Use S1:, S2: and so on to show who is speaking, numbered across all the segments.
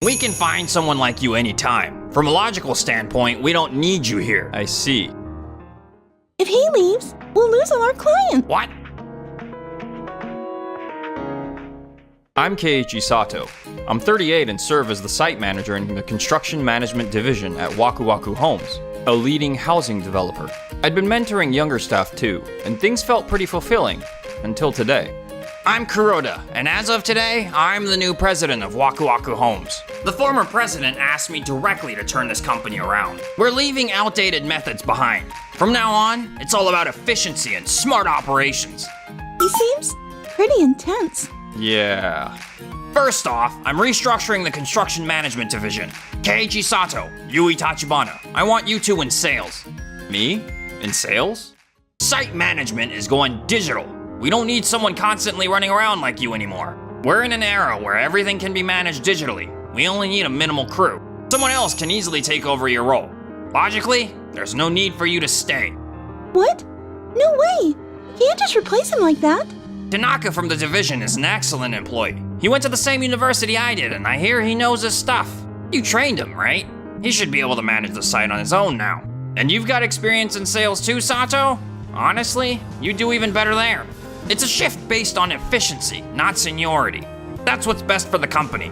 S1: We can find someone like you anytime. From a logical standpoint, we don't need you here. I see.
S2: If he leaves, we'll lose all our clients.
S1: What? I'm Keiichi Sato. I'm 38 and serve as the site manager in the construction management division at Waku Waku Homes, a leading housing developer. I'd been mentoring younger staff too, and things felt pretty fulfilling, until today. I'm Kuroda, and as of today, I'm the new president of Waku Waku Homes. The former president asked me directly to turn this company around. We're leaving outdated methods behind. From now on, it's all about efficiency and smart operations.
S2: He seems pretty intense.
S1: Yeah. First off, I'm restructuring the construction management division. Keiichi Sato, Yui Tachibana, I want you two in sales. Me? In sales? Site management is going digital. We don't need someone constantly running around like you anymore. We're in an era where everything can be managed digitally. We only need a minimal crew. Someone else can easily take over your role. Logically, there's no need for you to stay.
S2: What? No way! You can't just replace him like that.
S1: Tanaka from the division is an excellent employee. He went to the same university I did, and I hear he knows his stuff. You trained him, right? He should be able to manage the site on his own now. And you've got experience in sales too, Sato? Honestly, you do even better there. It's a shift based on efficiency, not seniority. That's what's best for the company.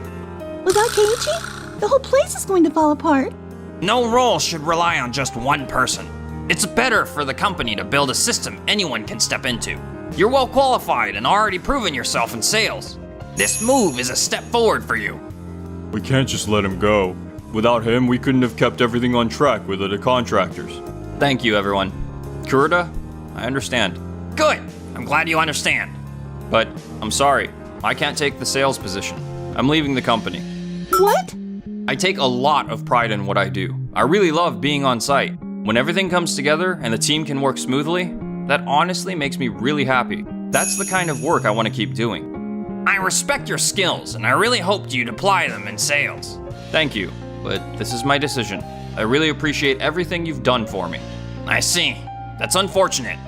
S2: Without Keiichi, the whole place is going to fall apart.
S1: No role should rely on just one person. It's better for the company to build a system anyone can step into. You're well qualified and already proven yourself in sales. This move is a step forward for you.
S3: We can't just let him go. Without him, we couldn't have kept everything on track with the contractors.
S1: Thank you, everyone. Kuroda, I understand. Good. I'm glad you understand. But I'm sorry, I can't take the sales position. I'm leaving the company.
S2: What?
S1: I take a lot of pride in what I do. I really love being on site. When everything comes together and the team can work smoothly, that honestly makes me really happy. That's the kind of work I want to keep doing. I respect your skills, and I really hoped you'd apply them in sales. Thank you, but this is my decision. I really appreciate everything you've done for me. I see. That's unfortunate.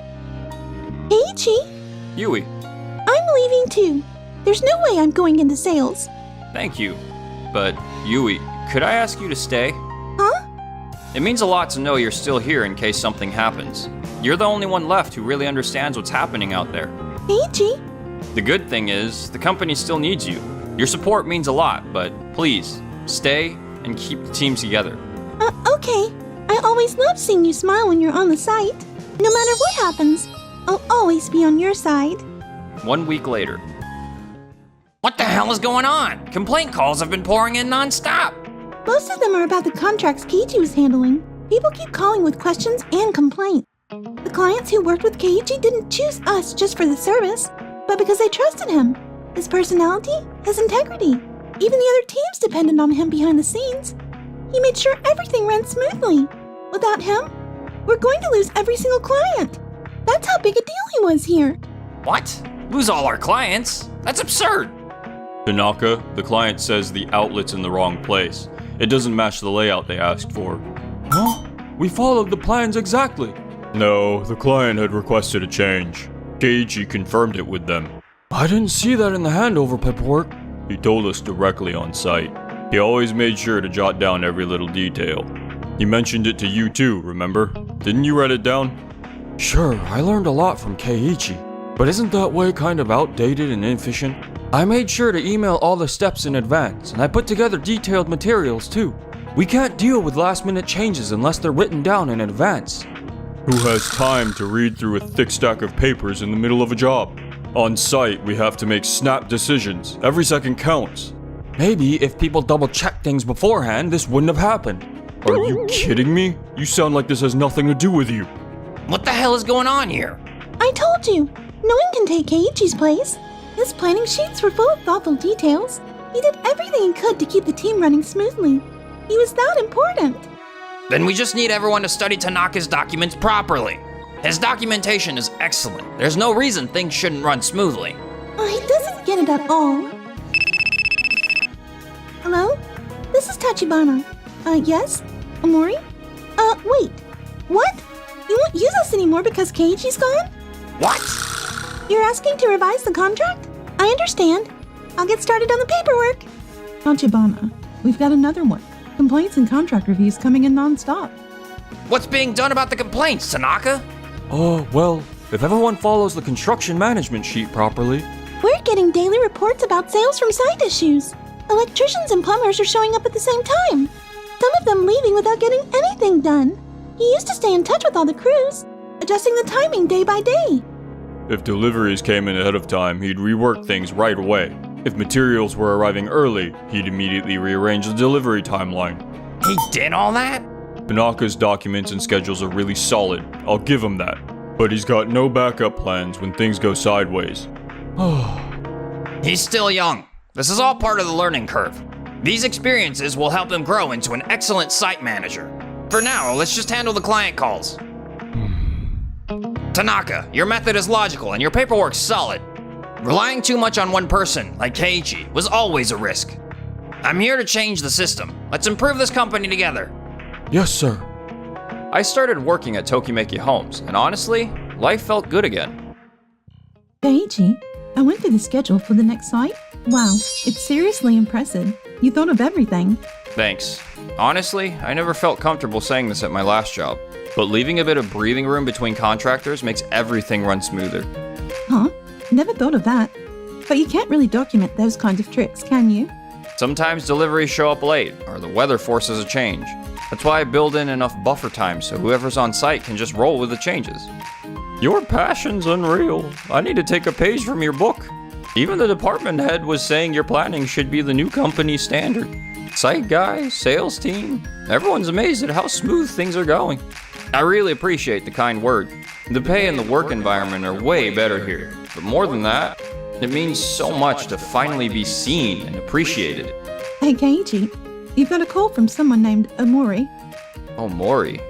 S2: Keiichi,
S1: Yui.
S2: I'm leaving too. There's no way I'm going into sales.
S1: Thank you. But, Yui, could I ask you to stay?
S2: Huh?
S1: It means a lot to know you're still here in case something happens. You're the only one left who really understands what's happening out there.
S2: Keiichi?
S1: The good thing is, the company still needs you. Your support means a lot, but please, stay and keep the team together.
S2: Okay. I always love seeing you smile when you're on the site. No matter what happens, I'll always be on your side.
S1: 1 week later. What the hell is going on? Complaint calls have been pouring in non-stop.
S2: Most of them are about the contracts Keiichi was handling. People keep calling with questions and complaints. The clients who worked with Keiichi didn't choose us just for the service, but because they trusted him. His personality, his integrity. Even the other teams depended on him behind the scenes. He made sure everything ran smoothly. Without him, we're going to lose every single client. That's how big a deal he was here.
S1: What? Lose all our clients? That's absurd.
S3: Tanaka, the client says the outlet's in the wrong place. It doesn't match the layout they asked for. Huh? We followed the plans exactly. No, the client had requested a change. Keiichi confirmed it with them. I didn't see that in the handover paperwork. He told us directly on site. He always made sure to jot down every little detail. He mentioned it to you too, remember? Didn't you write it down? Sure, I learned a lot from Keiichi. But isn't that way kind of outdated and inefficient? I made sure to email all the steps in advance, and I put together detailed materials too. We can't deal with last-minute changes unless they're written down in advance. Who has time to read through a thick stack of papers in the middle of a job? On site, we have to make snap decisions. Every second counts. Maybe if people double-checked things beforehand, this wouldn't have happened. Are you kidding me? You sound like this has nothing to do with you.
S1: What the hell is going on here?
S2: I told you, no one can take Keiichi's place. His planning sheets were full of thoughtful details. He did everything he could to keep the team running smoothly. He was that important.
S1: Then we just need everyone to study Tanaka's documents properly. His documentation is excellent. There's no reason things shouldn't run smoothly.
S2: He doesn't get it at all. Hello? This is Tachibana. Yes? Amori? Wait. What? You won't use us anymore because Keiichi's gone?
S1: What?
S2: You're asking to revise the contract? I understand. I'll get started on the paperwork. Tachibana, we've got another one. Complaints and contract reviews coming in non-stop.
S1: What's being done about the complaints, Tanaka?
S3: Oh, well, if everyone follows the construction management sheet properly.
S2: We're getting daily reports about sales from site issues. Electricians and plumbers are showing up at the same time. Some of them leaving without getting anything done. He used to stay in touch with all the crews, adjusting the timing day by day.
S3: If deliveries came in ahead of time, he'd rework things right away. If materials were arriving early, he'd immediately rearrange the delivery timeline.
S1: He did all that?
S3: Tanaka's documents and schedules are really solid, I'll give him that. But he's got no backup plans when things go sideways.
S1: He's still young. This is all part of the learning curve. These experiences will help him grow into an excellent site manager. For now, let's just handle the client calls. Tanaka, your method is logical and your paperwork's solid. Relying too much on one person, like Keiichi, was always a risk. I'm here to change the system. Let's improve this company together.
S3: Yes, sir.
S1: I started working at Tokimeki Homes, and honestly, life felt good again.
S2: Keiichi, I went through the schedule for the next site. Wow, it's seriously impressive. You thought of everything.
S1: Thanks. Honestly, I never felt comfortable saying this at my last job, but leaving a bit of breathing room between contractors makes everything run smoother.
S2: Huh? Never thought of that. But you can't really document those kinds of tricks, can you?
S1: Sometimes deliveries show up late, or the weather forces a change. That's why I build in enough buffer time so whoever's on site can just roll with the changes. Your passion's unreal. I need to take a page from your book. Even the department head was saying your planning should be the new company standard. Site guys, sales team, everyone's amazed at how smooth things are going. I really appreciate the kind word. The pay and the work environment are way better here. But more than that, it means so much to finally be seen and appreciated.
S2: Hey Keiichi, you've got a call from someone named Omori.
S1: Oh, Mori.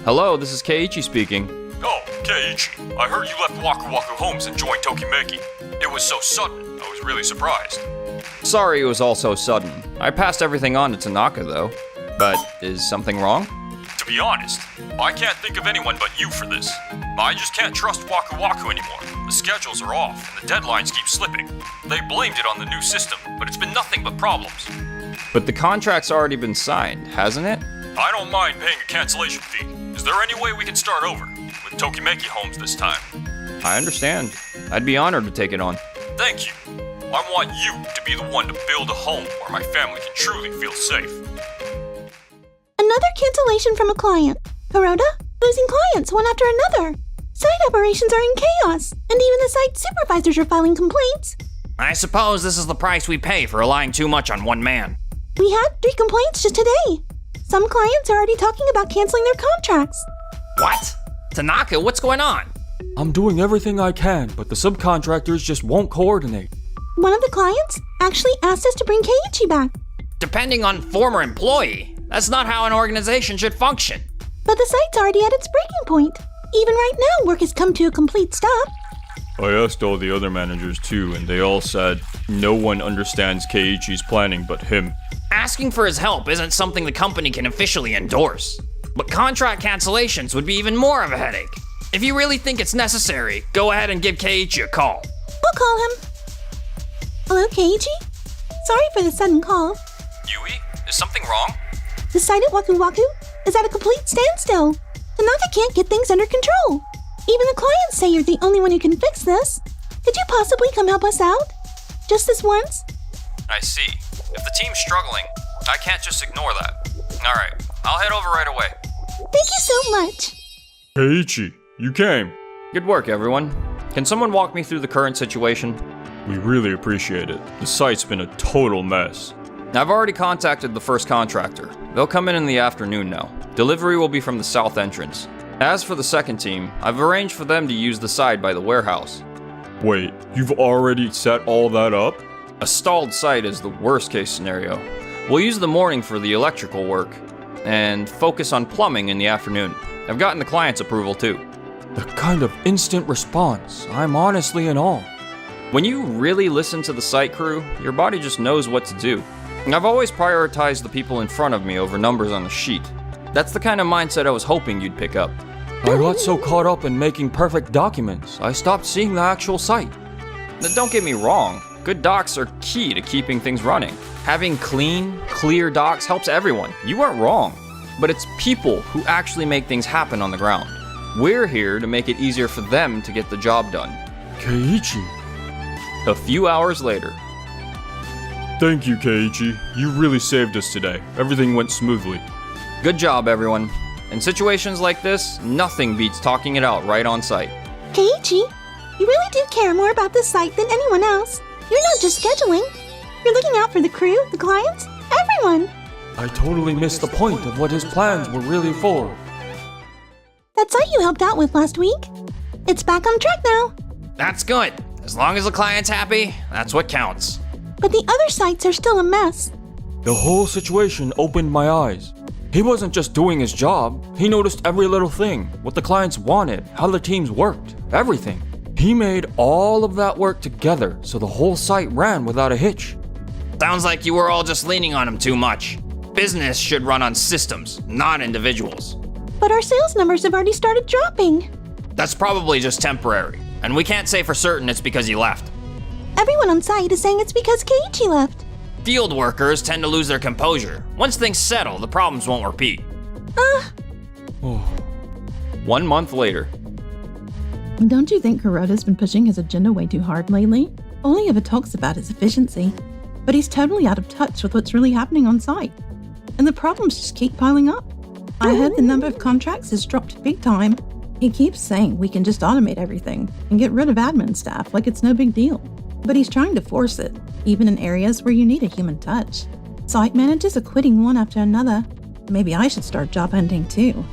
S1: Hello, this is Keiichi speaking.
S3: Oh, Keiichi, I heard you left Waku Waku Homes and joined Tokimeki. It was so sudden, I was really surprised.
S1: Sorry it was all so sudden. I passed everything on to Tanaka though. But is something wrong?
S3: To be honest, I can't think of anyone but you for this. I just can't trust Waku Waku anymore. The schedules are off and the deadlines keep slipping. They blamed it on the new system, but it's been nothing but problems.
S1: But the contract's already been signed, hasn't it?
S3: I don't mind paying a cancellation fee. Is there any way we can start over? With Tokimeki Homes this time.
S1: I understand. I'd be honored to take it on.
S3: Thank you. I want you to be the one to build a home where my family can truly feel safe.
S2: Another cancellation from a client. Kuroda, losing clients one after another. Site operations are in chaos, and even the site supervisors are filing complaints.
S1: I suppose this is the price we pay for relying too much on one man.
S2: We had 3 complaints just today. Some clients are already talking about canceling their contracts.
S1: What? Tanaka, what's going on?
S3: I'm doing everything I can, but the subcontractors just won't coordinate.
S2: One of the clients actually asked us to bring Keiichi back,
S1: Depending on former employee, that's not how an organization should function.
S2: but the site's already at its breaking point. Even right now, work has come to a complete stop.
S3: I asked all the other managers too, and they all said no one understands Keiichi's planning but him.
S1: Asking for his help isn't something the company can officially endorse. But contract cancellations would be even more of a headache. If you really think it's necessary, go ahead and give Keiichi a call.
S2: I'll call him. Hello, Keiichi? Sorry for the sudden call.
S1: Yui, is something wrong?
S2: The site at Waku Waku is at a complete standstill. Tanaka can't get things under control. Even the clients say you're the only one who can fix this. Could you possibly come help us out? Just this once?
S1: I see. If the team's struggling, I can't just ignore that. Alright, I'll head over right away.
S2: Thank you so much.
S3: Keiichi, you came.
S1: Good work, everyone. Can someone walk me through the current situation?
S3: We really appreciate it. The site's been a total mess.
S1: I've already contacted the first contractor. They'll come in the afternoon now. Delivery will be from the south entrance. As for the second team, I've arranged for them to use the side by the warehouse.
S3: Wait, you've already set all that up?
S1: A stalled site is the worst case scenario. We'll use the morning for the electrical work, and focus on plumbing in the afternoon. I've gotten the client's approval too.
S3: The kind of instant response. I'm honestly in awe.
S1: When you really listen to the site crew, your body just knows what to do. And I've always prioritized the people in front of me over numbers on the sheet. That's the kind of mindset I was hoping you'd pick up.
S3: I got so caught up in making perfect documents, I stopped seeing the actual site.
S1: Now, don't get me wrong, good docs are key to keeping things running. Having clean, clear docks helps everyone. You weren't wrong. But it's people who actually make things happen on the ground. We're here to make it easier for them to get the job done.
S3: Keiichi.
S1: A few hours later.
S3: Thank you, Keiichi. You really saved us today. Everything went smoothly.
S1: Good job, everyone. In situations like this, nothing beats talking it out right on site.
S2: Keiichi, you really do care more about this site than anyone else. You're not just scheduling. You're looking out for the crew, the clients, everyone.
S3: I totally missed the point of what his plans were really for.
S2: That site you helped out with last week, it's back on track now.
S1: That's good. As long as the client's happy, that's what counts.
S2: But the other sites are still a mess.
S3: The whole situation opened my eyes. He wasn't just doing his job. He noticed every little thing, what the clients wanted, how the teams worked, everything. He made all of that work together so the whole site ran without a hitch.
S1: Sounds like you were all just leaning on him too much. Business should run on systems, not individuals.
S2: But our sales numbers have already started dropping.
S1: That's probably just temporary, and we can't say for certain it's because you left.
S2: Everyone on site is saying it's because Keiichi left.
S1: Field workers tend to lose their composure. Once things settle, the problems won't repeat. 1 month later.
S4: Don't you think Kuroda's been pushing his agenda way too hard lately? All he ever talks about is efficiency. But he's totally out of touch with what's really happening on site. And the problems just keep piling up. I heard the number of contracts has dropped big time. He keeps saying we can just automate everything and get rid of admin staff like it's no big deal. But he's trying to force it, even in areas where you need a human touch. Site managers are quitting one after another. Maybe I should start job hunting too.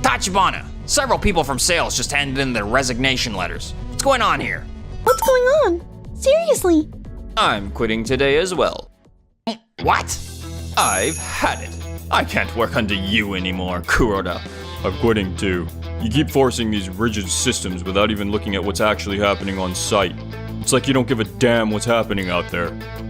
S1: Tachibana, several people from sales just handed in their resignation letters. What's going on here?
S2: What's going on? Seriously?
S1: I'm quitting today as well. What? I've had it. I can't work under you anymore, Kuroda.
S3: I'm quitting too. You keep forcing these rigid systems without even looking at what's actually happening on site. It's like you don't give a damn what's happening out there.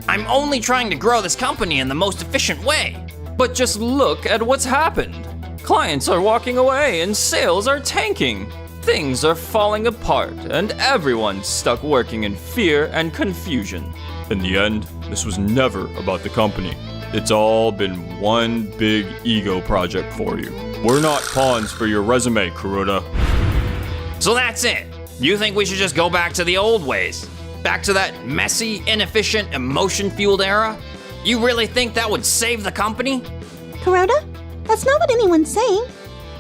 S1: I'm only trying to grow this company in the most efficient way. But just look at what's happened. Clients are walking away and sales are tanking. Things are falling apart and everyone's stuck working in fear and confusion.
S3: In the end, this was never about the company. It's all been one big ego project for you. We're not pawns for your resume, Kuroda.
S1: So that's it. You think we should just go back to the old ways? Back to that messy, inefficient, emotion-fueled era? You really think that would save the company?
S2: Kuroda? That's not what anyone's saying.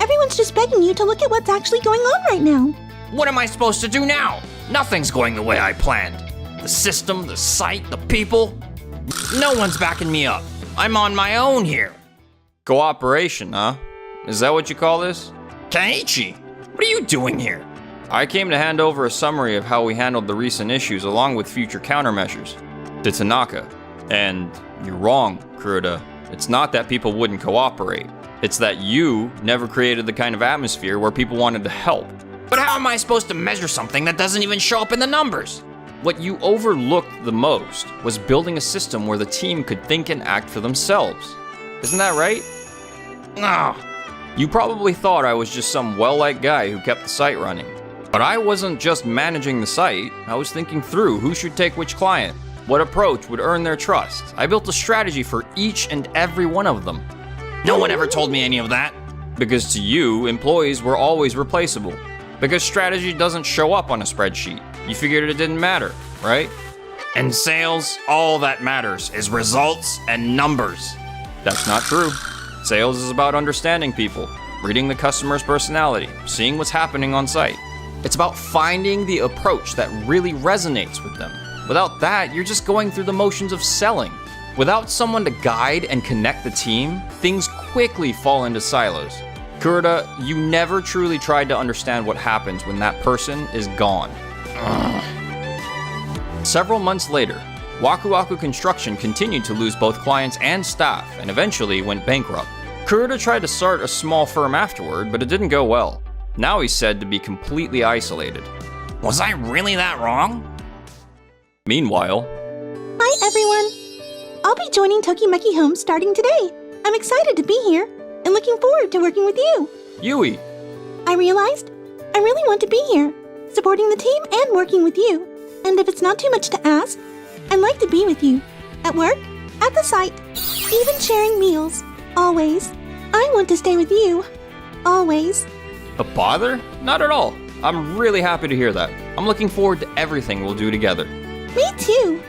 S2: Everyone's just begging you to look at what's actually going on right now.
S1: What am I supposed to do now? Nothing's going the way I planned. The system, the site, the people. No one's backing me up. I'm on my own here. Cooperation, huh? Is that what you call this? Keiichi, what are you doing here? I came to hand over a summary of how we handled the recent issues along with future countermeasures to Tanaka. And you're wrong, Kuroda. It's not that people wouldn't cooperate. It's that you never created the kind of atmosphere where people wanted to help. But how am I supposed to measure something that doesn't even show up in the numbers? What you overlooked the most was building a system where the team could think and act for themselves. Isn't that right? No. You probably thought I was just some well-liked guy who kept the site running. But I wasn't just managing the site, I was thinking through who should take which client, what approach would earn their trust. I built a strategy for each and every one of them. No one ever told me any of that. Because to you, employees were always replaceable. Because strategy doesn't show up on a spreadsheet. You figured it didn't matter, right? In sales, all that matters is results and numbers. That's not true. Sales is about understanding people, reading the customer's personality, seeing what's happening on site. It's about finding the approach that really resonates with them. Without that, you're just going through the motions of selling. Without someone to guide and connect the team, things quickly fall into silos. Kuroda, you never truly tried to understand what happens when that person is gone. Several months later, Waku Waku Construction continued to lose both clients and staff and eventually went bankrupt. Kuroda tried to start a small firm afterward, but it didn't go well. Now he's said to be completely isolated. Was I really that wrong? Meanwhile...
S2: Hi, everyone. I'll be joining Tokimeki Homes starting today. I'm excited to be here and looking forward to working with you.
S1: Yui.
S2: I realized I really want to be here, supporting the team and working with you. And if it's not too much to ask, I'd like to be with you. At work, at the site, even sharing meals. Always. I want to stay with you. Always.
S1: A bother? Not at all. I'm really happy to hear that. I'm looking forward to everything we'll do together.
S2: Me too.